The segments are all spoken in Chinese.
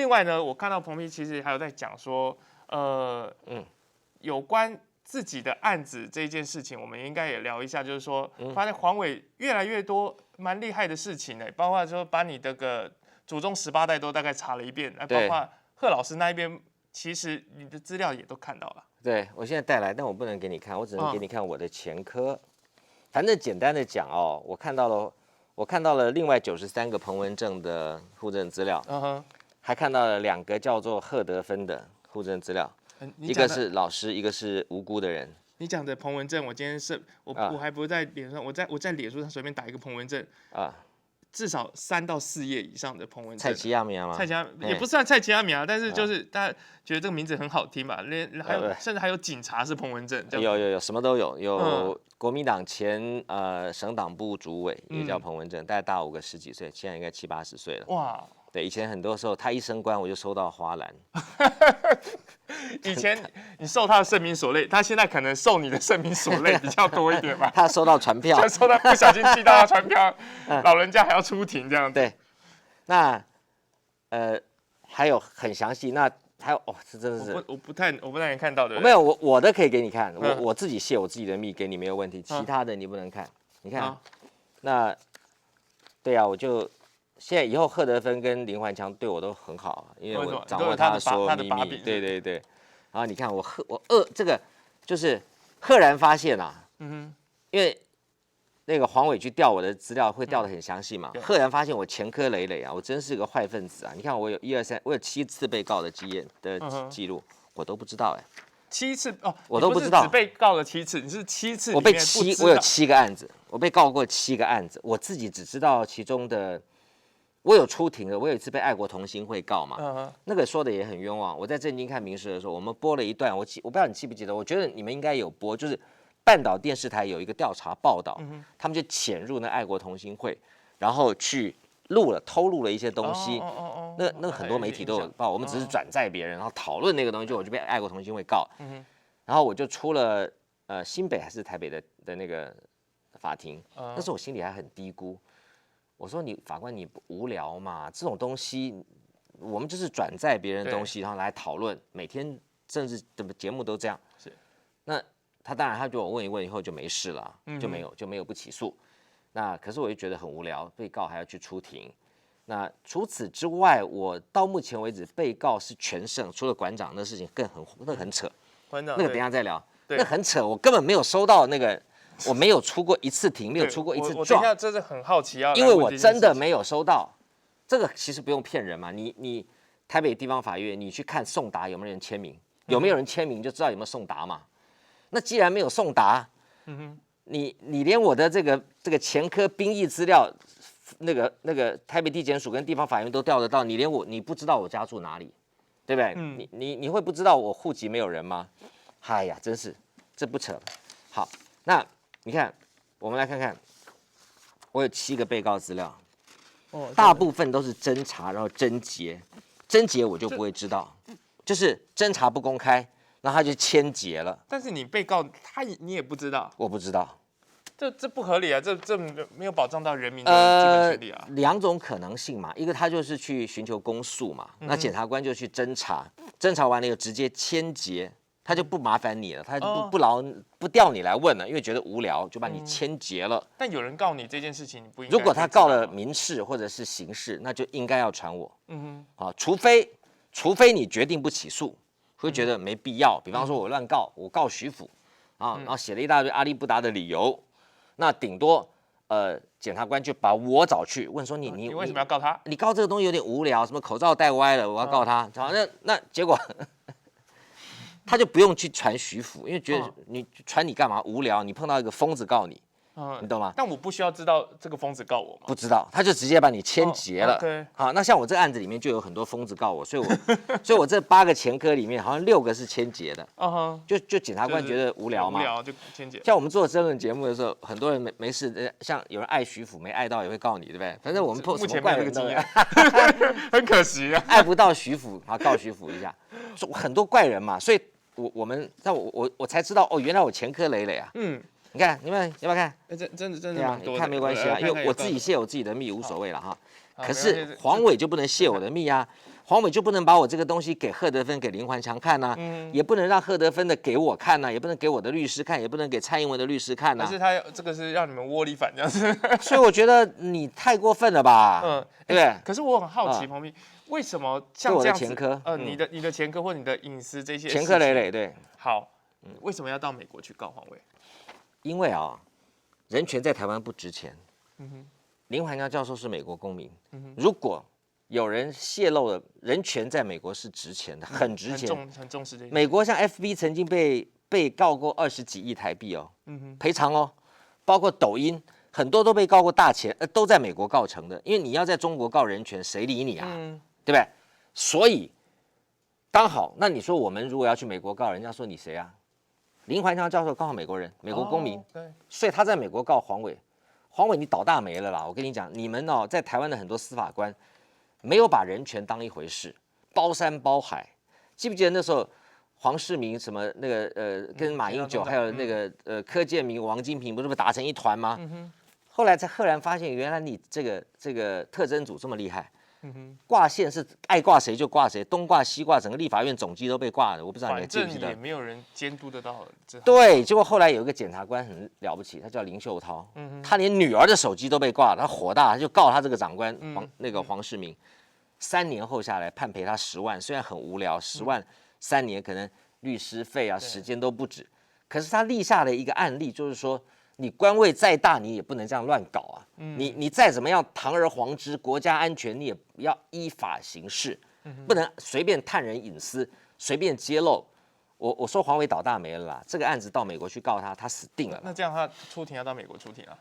另外呢，我看到彭批其实还有在讲说，有关自己的案子这件事情，我们应该也聊一下，就是说，发现黄伟越来越多蛮厉害的事情呢，包括说把你这个祖宗18代都大概查了一遍，包括贺老师那一边，其实你的资料也都看到了。对，我现在带来，但我不能给你看，我只能给你看我的前科。反正简单的讲哦，我看到了另外93个彭文正的户政资料，还看到了2个叫做贺德芬的户政资料，一个是老师，一个是无辜的人。你讲的彭文正，我今天是我还不在脸上，我在脸书上随便打一个彭文正啊。至少3到4页以上的彭文正，蔡奇亚米亚吗？蔡奇亚也不算蔡奇亚米亚，但是就是大家觉得这个名字很好听吧？还有甚至还有警察是彭文正，有什么都有，有国民党前省党部主委也叫彭文正，大概大我个10几岁，现在应该70、80岁了。哇！对，以前很多时候他一升官，我就收到花篮。以前你受他的盛名所累，他现在可能受你的盛名所累比较多一点吧。他收到传票，他收到不小心寄到他传票，老人家还要出庭这样子。对，那还有很详细，那还有这真的是我不太能看到的。没有，我的可以给你看，我自己泄我自己的密给你没有问题，其他的你不能看。你看，那对啊，我就。现在以后贺德芬跟林环强对我都很好，因为我掌握他的所有秘密。对。然后你看我这个就是赫然发现啊，因为那个黄伟去调我的资料会调得很详细嘛，赫然发现我前科累累啊，我真是个坏分子啊！你看我有1、2、3，我有7次被告的记录，我都不知道7次哦，我都不知道。只被告了7次，你是7次？我有7个案子，我被告过7个案子，我自己只知道其中的。我有出庭的，我有一次被爱国同心会告嘛，那个说的也很冤枉。我在正经看民事的时候，我们播了一段，我不知道你记不记得，我觉得你们应该有播，就是半岛电视台有一个调查报道，他们就潜入那爱国同心会，然后去偷录了一些东西，那很多媒体都有报，我们只是转载别人，然后讨论那个东西，我就被爱国同心会告，然后我就出了新北还是台北的那个法庭，那时候我心里还很低估。我说你法官你不无聊嘛？这种东西我们就是转载别人的东西，然后来讨论，每天政治的节目都这样。是，那他当然他就我问一问以后就没事了，就没有不起诉。那可是我就觉得很无聊，被告还要去出庭。那除此之外，我到目前为止被告是全胜，除了馆长那事情那很扯。馆长那个等一下再聊，那很扯，我根本没有收到那个。我没有出过1次庭，没有出过1次状。我等一下真的很好奇啊，因为我真的没有收到。这个其实不用骗人嘛，你台北地方法院，你去看送达有没有人签名，有没有人签名就知道有没有送达嘛。那既然没有送达，你连我的这个前科兵役资料，那个台北地检署跟地方法院都调得到，你不知道我家住哪里，对不对？你会不知道我户籍没有人吗？哎呀，真是这不扯了。好，那。你看，我们来看看，我有7个被告资料，大部分都是侦查，然后侦结我就不会知道，就是侦查不公开，然后他就签结了。但是你被告你也不知道，我不知道，这不合理啊，这没有保障到人民的基本权利啊。2种可能性嘛，一个他就是去寻求公诉嘛，那检察官就去侦查，侦查完了又直接签结。他就不麻烦你了，他就不调你来问了，因为觉得无聊，就把你签结了。但有人告你这件事情，你不应该。如果他告了民事或者是刑事，那就应该要传我。好，除非你决定不起诉，会觉得没必要。比方说我乱告，我告徐府啊，然后写了一大堆阿里不达的理由，那顶多检察官就把我找去问说你为什么要告他？你告这个东西有点无聊，什么口罩戴歪了，我要告他。好，那结果。他就不用去传徐府，因为觉得你传你干嘛无聊？你碰到一个疯子告你，你懂吗？但我不需要知道这个疯子告我吗？不知道，他就直接把你签结了。好，那像我这个案子里面就有很多疯子告我，所以我这8个前科里面好像6个是签结的。就检察官觉得无聊嘛，无聊就签结。像我们做争论节目的时候，很多人没事，像有人爱徐府没爱到也会告你，对不对？反正我们目前没有这个经验，很可惜啊，爱不到徐府，好告徐府一下，很多怪人嘛，所以。我才知道哦，原来我前科累累啊。你看，你们要不要看？真的对啊，看没关系啊，因为我自己泄我自己的密无所谓了哈。可是黄伟就不能泄我的密啊，黄伟就不能把我这个东西给贺德芬、给林环强看呐，也不能让贺德芬的给我看呐，也不能给我的律师看，也不能给蔡英文的律师看呐。但是他这个是让你们窝里反这样子。所以我觉得你太过分了吧？对不对？可是我很好奇，彭斌，为什么像这样子？前科，你的前科或你的隐私这些前科累累，对。好，为什么要到美国去告黄伟？因为啊，人权在台湾不值钱。林环强教授是美国公民，如果有人泄露了人权在美国是值钱的，很值钱，很重视这个。美国像 FB 曾经被告过20几亿台币哦，赔偿哦，包括抖音很多都被告过大钱，都在美国告成的，因为你要在中国告人权，谁理你啊？对不对？所以刚好，那你说我们如果要去美国告，人家说你谁啊？林环强教授刚好美国人，美国公民，所以他在美国告黄伟。黄伟，你倒大霉了啦！我跟你讲，你们哦，在台湾的很多司法官没有把人权当一回事，包山包海。记不记得那时候黄世明什么那个跟马英九还有那个柯建铭、王金平不是打成一团吗？后来才赫然发现，原来你这个特侦组这么厉害。挂线是爱挂谁就挂谁，东挂西挂，整个立法院总机都被挂了，我不知道你还记不记得？反正也没有人监督得到。对，结果后来有一个检察官很了不起，他叫林秀涛，他连女儿的手机都被挂了，他火大，他就告他这个长官黄世明，3年后下来判赔他10万，虽然很无聊，10万3年可能律师费啊时间都不止，可是他立下了一个案例，就是说。你官位再大，你也不能这样乱搞啊！你再怎么样堂而皇之，国家安全你也要依法行事，不能随便探人隐私，随便揭露。我说黄伟倒大霉了啦，这个案子到美国去告他，他死定了。那这样他出庭要到美国出庭啊？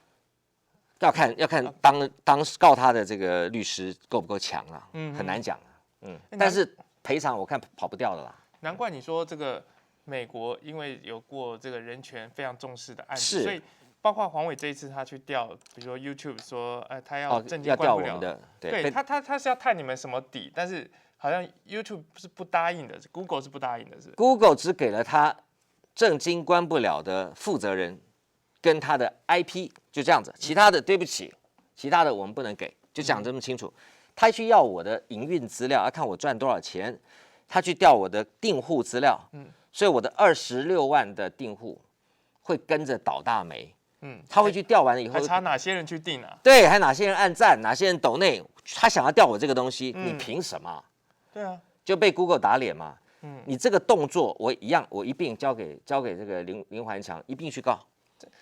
要看当告他的这个律师够不够强啊？很难讲啊。但是赔偿我看跑不掉的啦。难怪你说这个美国因为有过这个人权非常重视的案子，所以。包括黄伟这一次他去调，比如说 YouTube 说，他要证件关不了的，对他是要探你们什么底，但是好像 YouTube 是不答应的 ，Google 是不答应的，是 Google 只给了他证金关不了的负责人跟他的 IP， 就这样子，其他的对不起，其他的我们不能给，就讲这么清楚。他去要我的营运资料，要看我赚多少钱，他去调我的订户资料，所以我的26万的订户会跟着倒大霉。他会去调完了以后，还查哪些人去订啊？对，还哪些人按赞，哪些人抖内，他想要调我这个东西，你凭什么？对啊，就被 Google 打脸嘛。你这个动作，我一并交给这个林环强，一并去告。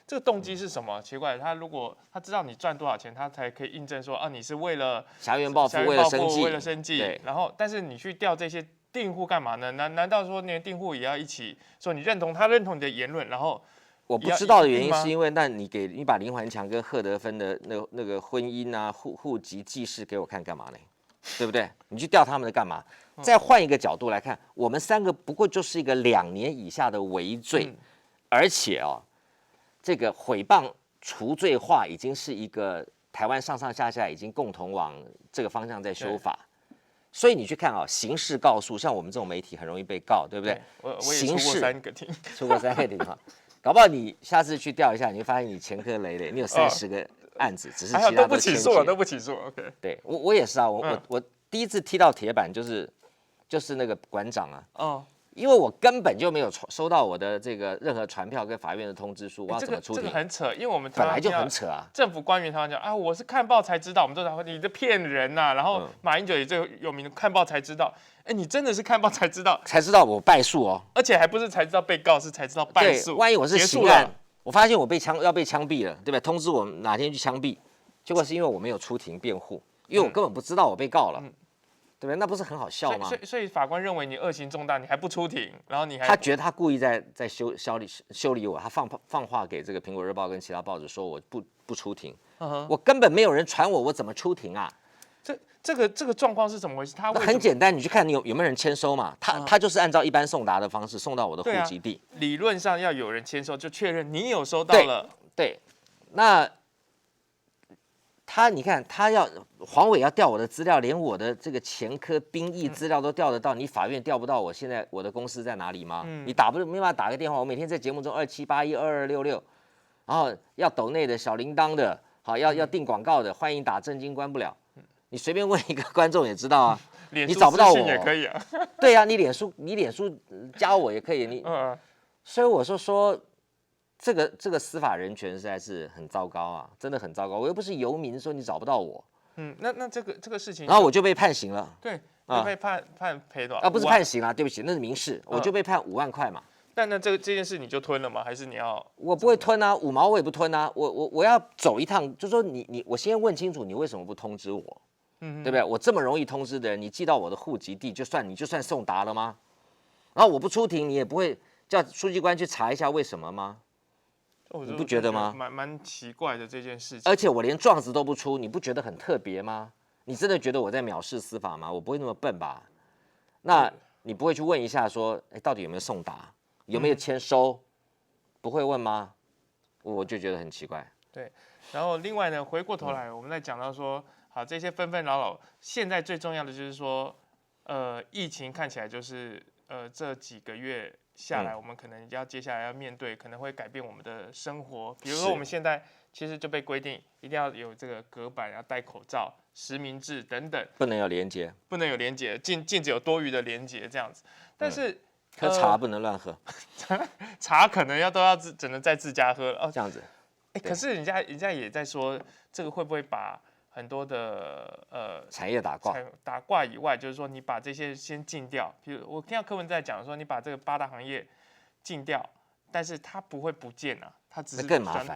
这个动机是什么？奇怪，他如果他知道你赚多少钱，他才可以印证说啊，你是为了狭怨报复，为了生计。然后，但是你去调这些订户干嘛呢？难道说连订户也要一起说你认同你的言论，然后？我不知道的原因是因为，那你把林环强跟贺德芬的那个婚姻啊、户籍记事给我看干嘛呢？对不对？你去调他们的干嘛？再换一个角度来看，我们3个不过就是一个2年以下的微罪，而且哦，这个诽谤除罪化已经是一个台湾上上下下已经共同往这个方向在修法。所以你去看啊，刑事告诉，像我们这种媒体很容易被告，对不对？我也出过3个庭，出过3个庭哈。搞不好你下次去调一下，你会发现你前科累累，你有30个案子，只是其他都不起诉了，都不起诉。OK， 对我也是啊，我第一次踢到铁板就是那个馆长啊，因为我根本就没有收到我的这个任何传票跟法院的通知书，我要怎么出庭？这个很扯，因为我们本来就很扯啊。政府官员他们讲啊，我是看报才知道，我们都讲你这骗人呐。然后马英九也最有名的看报才知道。你真的是看报才知道我败诉哦，而且还不是才知道被告，是才知道败诉。万一我是刑案，我发现我要被枪毙了，对不对？通知我哪天去枪毙，结果是因为我没有出庭辩护，因为我根本不知道我被告了，对不对？那不是很好笑吗？所以法官认为你恶行重大，你还不出庭，然后你还他觉得他故意在修理我，他放话给这个苹果日报跟其他报纸说我不出庭，我根本没有人传我怎么出庭啊？这个状况是怎么回事？他很简单，你去看你有没有人签收嘛？他就是按照一般送达的方式送到我的户籍地。理论上要有人签收，就确认你有收到了。对，那你看黄伟要调我的资料，连我的这个前科兵役资料都调得到，你法院调不到现在我的公司在哪里吗？你没办法打个电话，我每天在节目中27812266，然后要抖内的小铃铛的，好要订广告的，欢迎打正经关不了。你随便问一个观众也知道啊，你找不到我也可以啊。对啊，你脸书加我也可以，所以我说这个司法人权实在是很糟糕啊，真的很糟糕。我又不是游民，说你找不到我。那这个事情，然后我就被判刑了。对，被判赔多少？啊，不是判刑啦，对不起，那是民事，我就被判5万块嘛。但那这件事你就吞了吗？还是你要？我不会吞啊，5毛我也不吞啊。我要走一趟，就说我先问清楚你为什么不通知我，对不对？我这么容易通知的人，你寄到我的户籍地，你就算送达了吗？然后我不出庭，你也不会叫书记官去查一下为什么吗？你不觉得吗？蛮奇怪的这件事情。而且我连状子都不出，你不觉得很特别吗？你真的觉得我在藐视司法吗？我不会那么笨吧？那你不会去问一下说，到底有没有送达，有没有签收？不会问吗？我就觉得很奇怪。对，然后另外呢，回过头来，我们再讲到说，好，这些纷纷扰扰，现在最重要的就是说，疫情看起来就是这几个月下来，我们可能接下来要面对，可能会改变我们的生活。比如说我们现在其实就被规定一定要有这个隔板，要戴口罩、实名制等等，不能有连结，禁止有多余的连结这样子。但是喝茶不能乱喝，茶可能只能在自家喝哦，这样子。可是人家也在说，这个会不会把很多的产业打挂以外，就是说你把这些先禁掉。比如我听到柯文在讲说，你把这个8大行业禁掉，但是它不会不见啊，它只是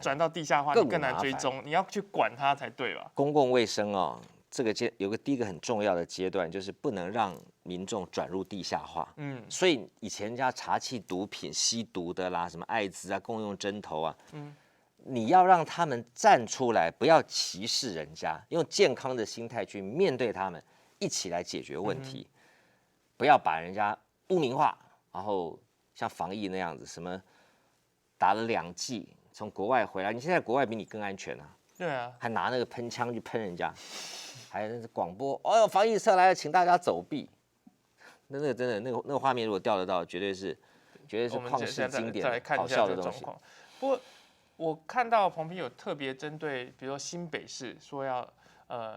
转到地下化，你更难追踪，你要去管它才对吧？公共卫生哦，这个有个第一个很重要的阶段，就是不能让民众转入地下化。所以以前人家查缉毒品、吸毒的啦，什么艾滋啊、共用针头啊，你要让他们站出来，不要歧视人家，用健康的心态去面对他们，一起来解决问题，不要把人家污名化，然后像防疫那样子，什么打了2剂从国外回来，你现在国外比你更安全啊，对啊，还拿那个喷枪去喷人家，还广播，哦哟，防疫车来了，请大家走避，那个真的那个画面如果调得到，绝对是旷世经典，好笑的东西。不过我看到彭平有特别针对，比如说新北市说要，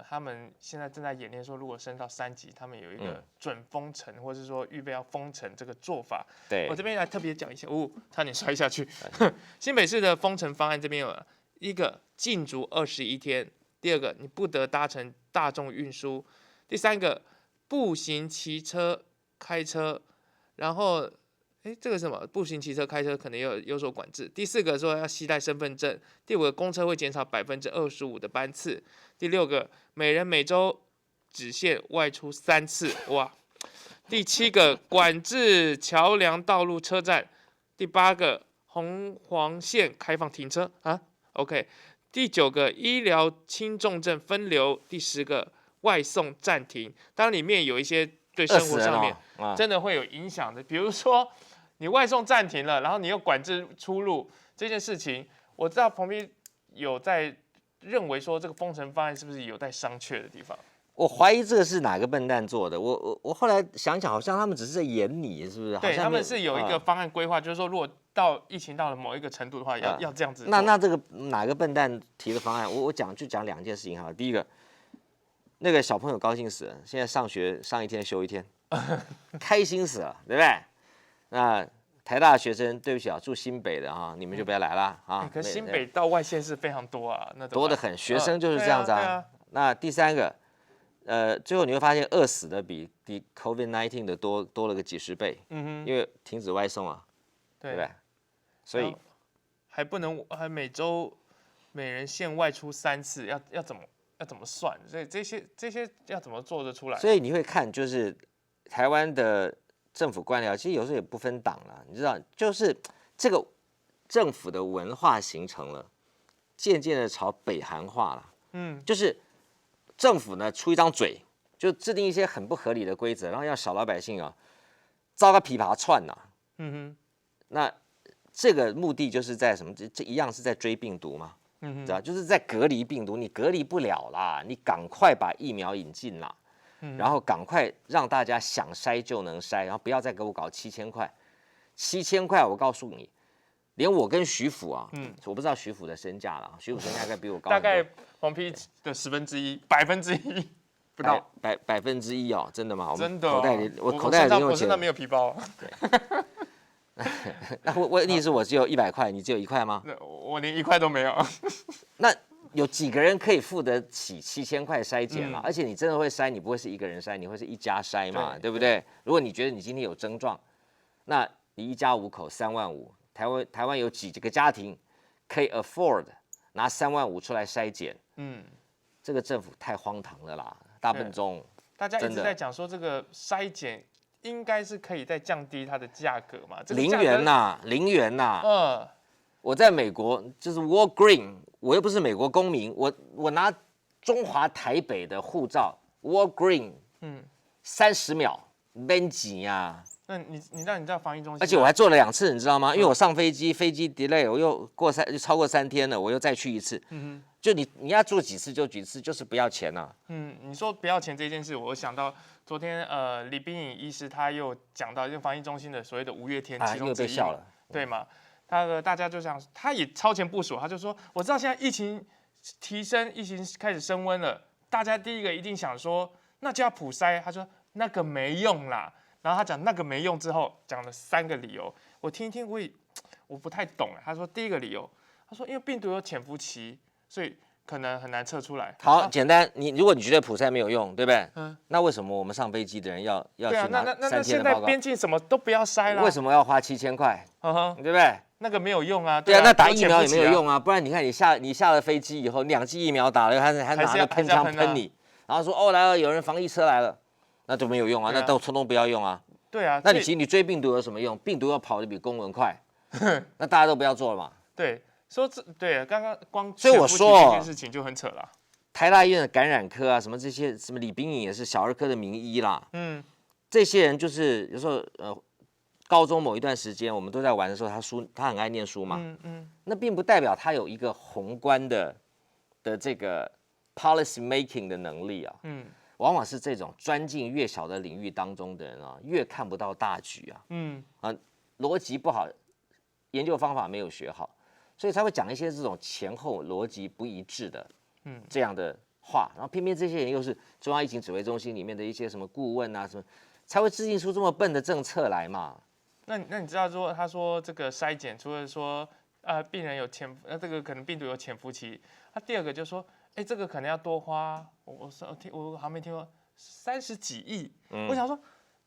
他们现在正在演练说，如果升到3级，他们有一个准封城，或是说预备要封城这个做法。对，我这边来特别讲一下，差点摔下去。新北市的封城方案这边有一个禁足21天，第二个你不得搭乘大众运输，第三个步行、骑车、开车，然后。这个是什么？步行、骑车、开车可能有所管制。第4个说要携带身份证。第5个公车会减少25%的班次。第6个每人每周只限外出3次。哇！第7个管制桥梁、道路、车站。第8个红黄线开放停车啊。OK。第9个医疗轻重症分流。第10个外送暂停。当然里面有一些对生活上面真的会有影响的，比如说。你外送暂停了，然后你又管制出入这件事情，我知道彭斌有在认为说这个封城方案是不是有待商榷的地方？我怀疑这个是哪个笨蛋做的。我后来想想，好像他们只是在演你，是不是？对，他们是有一个方案规划，就是说如果疫情到了某一个程度的话，要这样子。那这个哪个笨蛋提的方案？我讲2件事情哈。第一个，那个小朋友高兴死了，现在上学上1天休1天，开心死了，对不对？那台大学生，对不起啊，住新北的啊，你们就不要来了啊。可新北到外县市非常多啊，那多得很，学生就是这样子啊。那第3个，最后你会发现饿死的比 COVID-19 的多了个几10倍，因为停止外送啊，对不对？所以还不能每周每人限外出3次，要怎么算？所以这些要怎么做得出来？所以你会看，就是台湾的。政府官僚其实有时候也不分党了，你知道，就是这个政府的文化形成了，渐渐的朝北韩化了。就是政府呢出一张嘴，就制定一些很不合理的规则，然后让小老百姓啊遭个琵琶串呐。那这个目的就是在什么？这一样是在追病毒嘛。知道，就是在隔离病毒，你隔离不了啦，你赶快把疫苗引进啦。然后赶快让大家想筛就能筛，然后不要再给我搞7000块，7000块我告诉你，连我跟徐府啊，我不知道徐府的身价了，徐府身价应该比我高，大概黄皮的1/10%，不到1%哦，真的吗？真的、口袋里我口袋里零用钱，我身上没有皮包。那问题是我只有100块，你只有1块吗？我连1块都没有。那有几个人可以付得起7000块筛检嘛？而且你真的会筛，你不会是一个人筛，你会是一家筛嘛，对不对？如果你觉得你今天有症状，那你一家5口35000，台湾有几个家庭可以 afford 拿35000出来筛检？这个政府太荒唐了啦，大笨钟。大家一直在讲说这个筛检应该是可以再降低它的价格嘛，0元呐，0元呐。我在美国就是 Walgreen， 我又不是美国公民，我拿中华台北的护照 Walgreen， 30秒免钱呀。那你让你在防疫中心，而且我还做了2次，你知道吗？因为我上飞机 delay， 我又超过3天了，我又再去1次。就你要做几次就几次，就是不要钱呐。你说不要钱这件事，我想到昨天李秉颖医师他又讲到，就防疫中心的所谓的5月天其中之一嘛，对吗？大家就想，他也超前部署，他就说，我知道现在疫情提升，疫情开始升温了，大家第一个一定想说，那就要普筛。他说那个没用啦，然后他讲那个没用之后，讲了3个理由，我听一听我不太懂。他说第一个理由，他说因为病毒有潜伏期，所以可能很难测出来。好，简单，如果你觉得普筛没有用，对不对？那为什么我们上飞机的人要去拿3天的报告？那现在边境什么都不要筛了，为什么要花7000块？对不对？那个没有用啊。对啊，那打疫苗也没有用啊。不然你看你下了飞机以后，2剂疫苗打了，还拿着喷枪喷你，然后说哦来了，有人防疫车来了，那就没有用啊，那都通通不要用啊。对啊，那你追病毒有什么用？病毒要跑得比公文快，那大家都不要做了嘛。对，对，刚刚光所以我说这件事情就很扯了。台大医院的感染科啊，什么这些，什么李秉颖也是小儿科的名医啦。这些人就是有时候高中某一段时间我们都在玩的时候，他很爱念书嘛。那并不代表他有一个宏观的这个 policy making 的能力啊。往往是这种钻进越小的领域当中的人啊，越看不到大局啊。逻辑不好，研究方法没有学好，所以才会讲一些这种前后逻辑不一致的这样的话。然后偏偏这些人又是中央疫情指挥中心里面的一些什么顾问啊什么，才会制定出这么笨的政策来嘛。那你知道说他说这个筛检，除了说病人有这个可能病毒有潜伏期，他第二个就说，这个可能要多花，我好像没听过30几亿。我想说，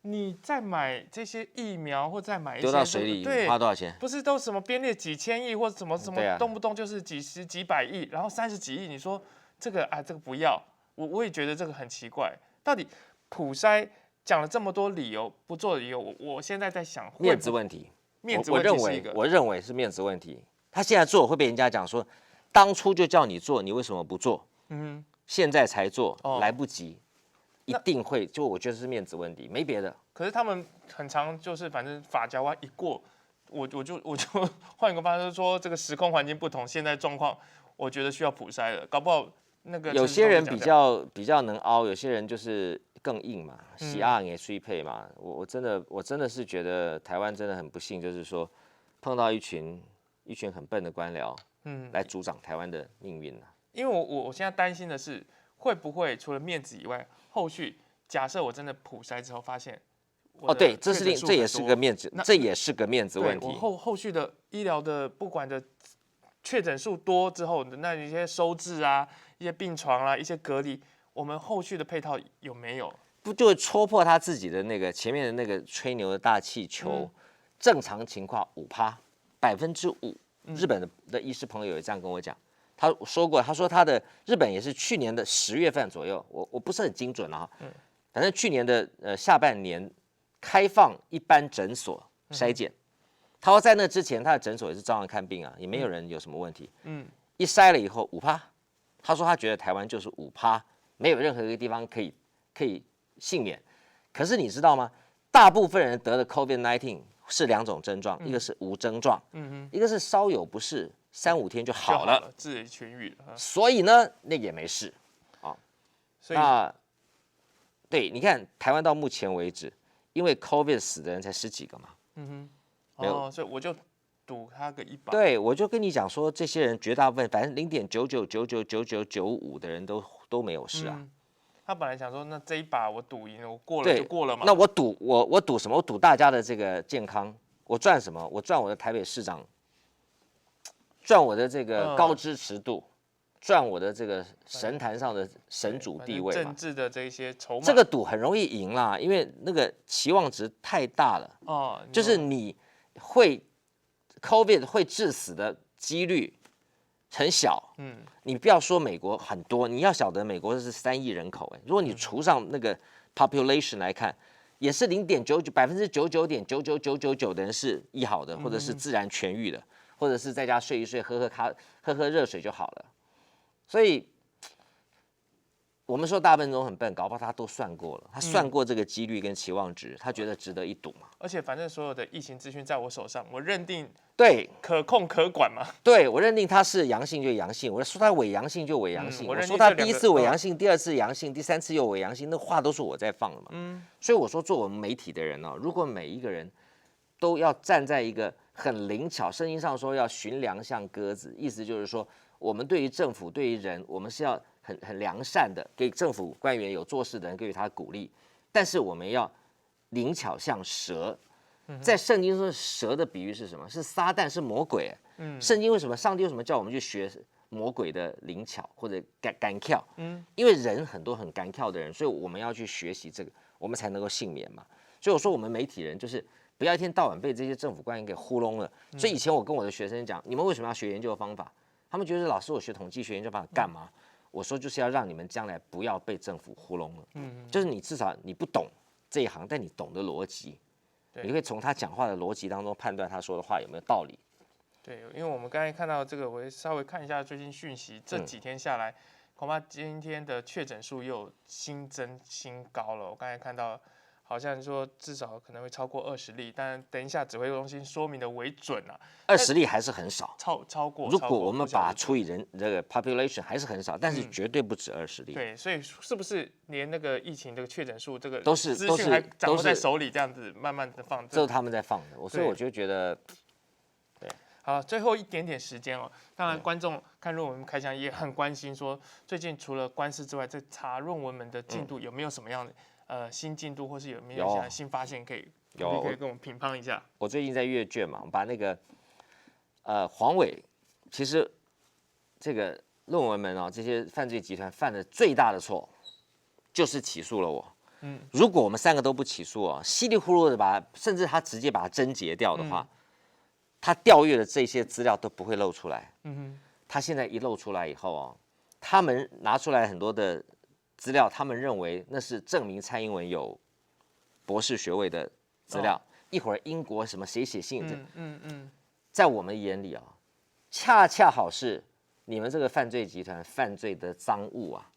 你再买这些疫苗或再买一些丢到水里，花多少钱？不是都什么编列几千亿或者什么动不动就是几十几百亿，然后30几亿，你说这个这个不要，我也觉得这个很奇怪。到底普筛讲了这么多理由不做的理由，我现在在想面子问题。面子问题是一个，我认为是面子问题。他现在做会被人家讲说，当初就叫你做，你为什么不做？现在才做，来不及，一定会。就我觉得是面子问题，没别的。可是他们很常就是反正法条一过，我就换一个方式说，这个时空环境不同，现在状况我觉得需要普筛了，搞不好那个有些人比较能凹，有些人就是更硬嘛，喜爱也衰配嘛。我真的是觉得台湾真的很不幸，就是说碰到一群很笨的官僚，来主掌台湾的命运啊。因为我现在担心的是，会不会除了面子以外，后续假设我真的普筛之后发现，对，这也是个面子，这也是个面子问题。我后续的医疗的不管的确诊数多之后的那一些收治啊，一些病床啊，一些隔离，我们后续的配套有没有？不就会戳破他自己的那个前面的那个吹牛的大气球？正常情况5%，5%。日本的医师朋友也这样跟我讲。他说过，他说他的日本也是去年的10月份左右，我不是很精准啊，反正去年的下半年开放一般诊所筛检，他说在那之前他的诊所也是照样看病啊，也没有人有什么问题，一筛了以后5%，他说他觉得台湾就是5%，没有任何一个地方可以幸免。可是你知道吗？大部分人得了 COVID-19 是2种症状，一个是无症状，一个是稍有不适，3-5天就好了，自己痊愈了。所以呢，那也没事啊。那对，你看台湾到目前为止，因为 COVID 死的人才10几个嘛，没有，所以我就赌他个1把。对，我就跟你讲说，这些人绝大部分，反正0.99999995的人都没有事啊。他本来想说，那这一把我赌赢了，我过了就过了嘛。那我赌什么？我赌大家的这个健康。我赚什么？我赚我的台北市长，赚我的这个高支持度。赚我的这个神坛上的神主地位嘛，政治的这些筹码，这个赌很容易赢啦，因为那个期望值太大了。哦，就是你会 COVID 会致死的几率很小。你不要说美国很多，你要晓得美国是3亿人口，如果你除上那个 population 来看，也是99.999999的人是医好的，或者是自然痊愈的，或者是在家睡一睡，喝热水就好了。所以，我们说大笨钟很笨，搞不好他都算过了，他算过这个几率跟期望值，他觉得值得一赌嘛。而且反正所有的疫情资讯在我手上，我认定对可控可管嘛。对，我认定他是阳性就阳性，我说他伪阳性就伪阳性，我说他第1次伪阳性，第2次阳性，第3次又伪阳性，那话都是我在放的嘛。所以我说做我们媒体的人呢，如果每一个人都要站在一个很灵巧，圣经上说要驯良像鸽子，意思就是说。我们对于政府、对于人，我们是要很良善的，给政府官员有做事的人给予他鼓励，但是我们要灵巧像蛇。在圣经中，蛇的比喻是什么？是撒旦，是魔鬼。圣经为什么？上帝为什么叫我们去学魔鬼的灵巧或者干跳？因为人很多很干跳的人，所以我们要去学习这个，我们才能够幸免嘛。所以我说，我们媒体人就是不要一天到晚被这些政府官员给糊弄了。所以以前我跟我的学生讲，你们为什么要学研究的方法？他们觉得老师我学统计学研究方法干嘛？我说就是要让你们将来不要被政府糊弄了。就是你至少你不懂这一行，但你懂得逻辑，你会从他讲话的逻辑当中判断他说的话有没有道理。对，因为我们刚才看到这个，我稍微看一下最新讯息，这几天下来，恐怕今天的确诊数又新增新高了。我刚才看到。好像说至少可能会超过20例，但等一下指挥中心说明的为准啊。20例还是很少，超过。如果我们把它除以人这个 population 还是很少，但是绝对不止20例。对，所以是不是连那个疫情这个确诊数这个资讯还掌握在手里，这样子慢慢的放？这是他们在放的，所以我就觉得，对。好，最后一点点时间哦。当然，观众看论文开箱也很关心，说最近除了官司之外，在查论文们的进度有没有什么样的？新进度或是有没有像新发现可以跟我们评判一下？我最近在阅卷嘛，把那个黄伟，其实这个论文们这些犯罪集团犯的最大的错，就是起诉了我。如果我们3个都不起诉稀里糊涂的甚至他直接把它侦结掉的话，他调阅的这些资料都不会露出来。他现在一露出来以后他们拿出来很多的。资料，他们认为那是证明蔡英文有博士学位的资料。一会儿英国什么谁写信，在我们眼里恰恰好是你们这个犯罪集团犯罪的赃物啊。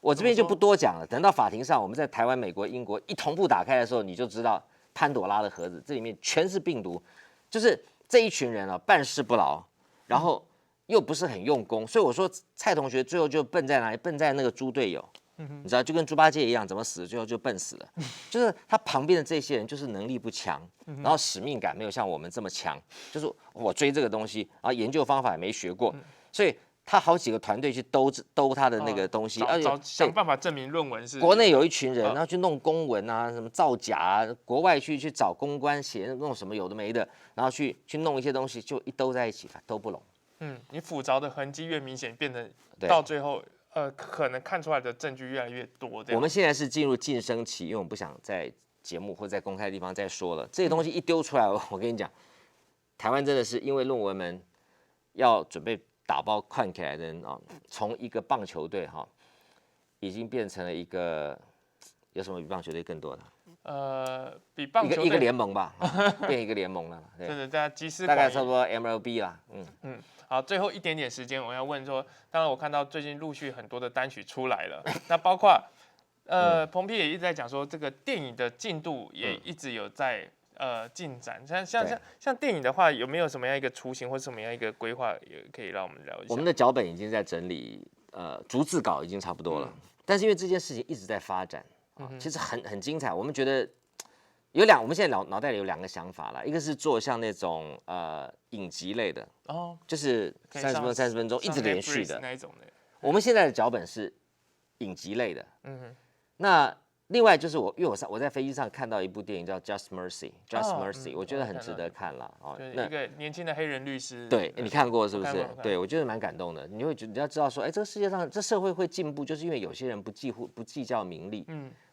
我这边就不多讲了。等到法庭上，我们在台湾、美国、英国一同步打开的时候，你就知道潘朵拉的盒子，这里面全是病毒。就是这一群人办事不牢，然后又不是很用功，所以我说蔡同学最后就笨在哪里？笨在那个猪队友。你知道，就跟猪八戒一样，怎么死最后就笨死了。就是他旁边的这些人，就是能力不强，然后使命感没有像我们这么强。就是我追这个东西，然后研究方法也没学过，所以他好几个团队去兜他的那个东西，而且想办法证明论文是。国内有一群人，然后去弄公文啊，什么造假国外去找公关写弄什么有的没的，然后去弄一些东西，就一兜在一起，兜不拢。你复杂的痕迹越明显，变成到最后。可能看出来的证据越来越多。我们现在是进入晋升期，因为我们不想在节目或在公开的地方再说了。这些东西一丢出来，我跟你讲，台湾真的是因为论文们要准备打包看起来的人从一个棒球队已经变成了一个有什么比棒球队更多的？比棒球队一个联盟吧，变一个联盟了。对，大家集思大概差不多 MLB 啦。好，最后一点点时间，我要问说，当然我看到最近陆续很多的单曲出来了，那包括彭PD也一直在讲说，这个电影的进度也一直有在进展。像电影的话，有没有什么样一个雏形或什么样一个规划，也可以让我们了解？我们的脚本已经在整理，逐字稿已经差不多了，但是因为这件事情一直在发展其实很精彩。我们觉得我们现在脑袋里有2个想法啦，一个是做像那种影集类的，就是30分钟一直连续的那一种的。我们现在的脚本是影集类的，那另外就是因为我在飞机上看到一部电影叫《Just Mercy》我觉得很值得看啦。就是一个年轻的黑人律师。对，你看过是不是？对，我觉得蛮感动的。你要知道说，这个世界上这社会会进步，就是因为有些人不计较名利，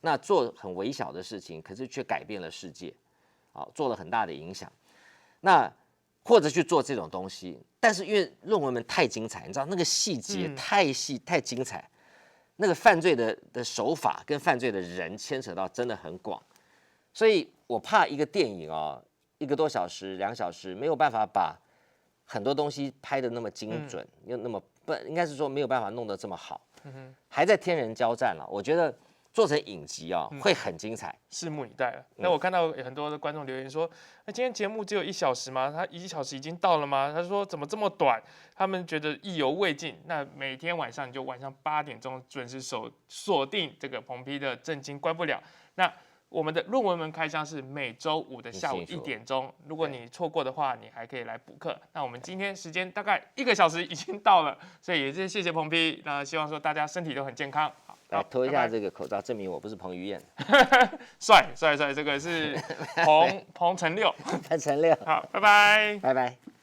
那做很微小的事情，可是却改变了世界，做了很大的影响。那或者去做这种东西，但是因为论文们太精彩，你知道那个细节太细太精彩。那个犯罪的手法跟犯罪的人牵扯到真的很广，所以我怕一个电影1个多小时、2小时没有办法把很多东西拍得那么精准，又那么应该是说没有办法弄得这么好，还在天人交战了。我觉得做成影集会很精彩，拭目以待了。那我看到很多的观众留言说，那今天节目只有1小时吗？他1小时已经到了吗？他说怎么这么短？他们觉得意犹未尽。那每天晚上你就晚上8点钟准时锁定这个彭批的震惊关不了。那我们的论文门开箱是每周5的下午1点钟，如果你错过的话，你还可以来补课。那我们今天时间大概1个小时已经到了，所以也是谢谢彭批。那希望说大家身体都很健康。来脱一下这个口罩，证明我不是彭于晏。帅，这个是彭成六。彭成六。好，拜拜。拜拜。